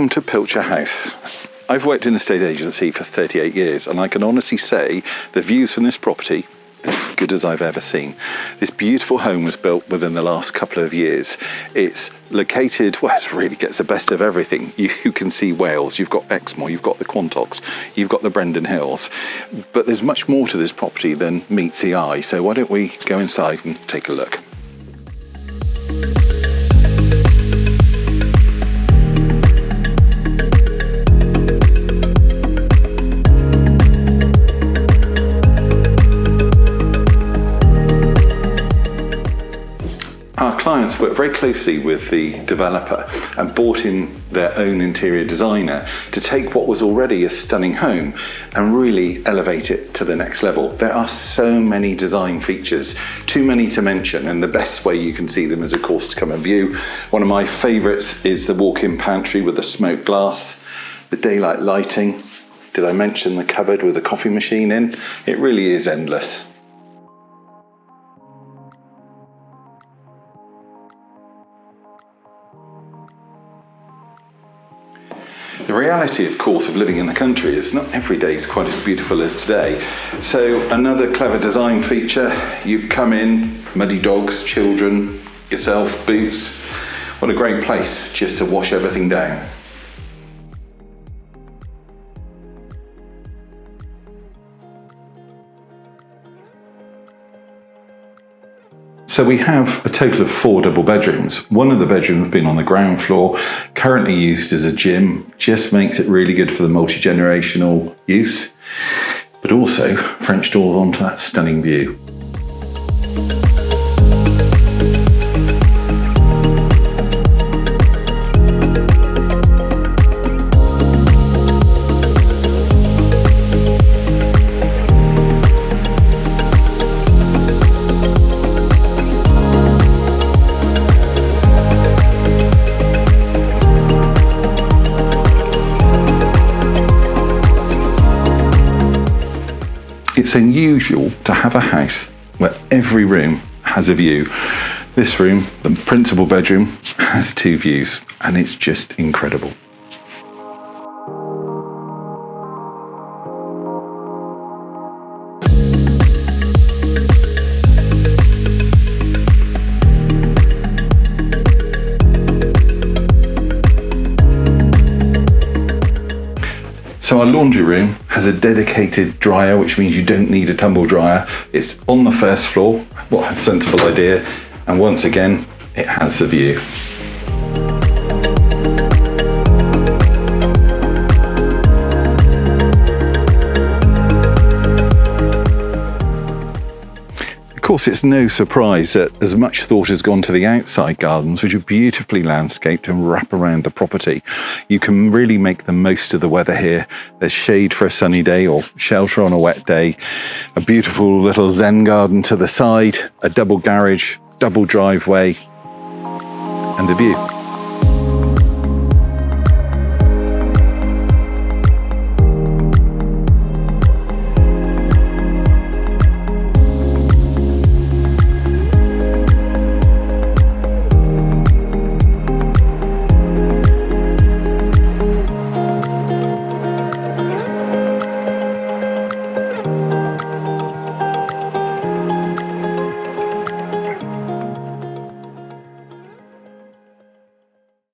Welcome to Pilcher House. I've worked in a estate agency for 38 years and I can honestly say the views from this property are as good as I've ever seen. This beautiful home was built within the last couple of years. It's located, well, it really gets the best of everything. You can see Wales, you've got Exmoor, you've got the Quantocks, you've got the Brendan Hills, but there's much more to this property than meets the eye. So why don't we go inside and take a look. Our clients work very closely with the developer and brought in their own interior designer to take what was already a stunning home and really elevate it to the next level. There are so many design features, too many to mention, and the best way you can see them is of course to come and view. One of my favourites is the walk-in pantry with the smoked glass, the daylight lighting. Did I mention the cupboard with the coffee machine in? It really is endless. The reality, of course, of living in the country is not every day is quite as beautiful as today. So another clever design feature, you come in, muddy dogs, children, yourself, boots. What a great place just to wash everything down. So we have a total of 4 double bedrooms. One of the bedrooms being on the ground floor, currently used as a gym, just makes it really good for the multi-generational use, but also French doors onto that stunning view. It's unusual to have a house where every room has a view. This room, the principal bedroom, has 2 views, and it's just incredible. So our laundry room has a dedicated dryer, which means you don't need a tumble dryer. It's on the first floor, what a sensible idea. And once again, it has the view. Of course, it's no surprise that as much thought has gone to the outside gardens, which are beautifully landscaped and wrap around the property. You can really make the most of the weather here. There's shade for a sunny day or shelter on a wet day, a beautiful little zen garden to the side, a double garage, double driveway, and a view.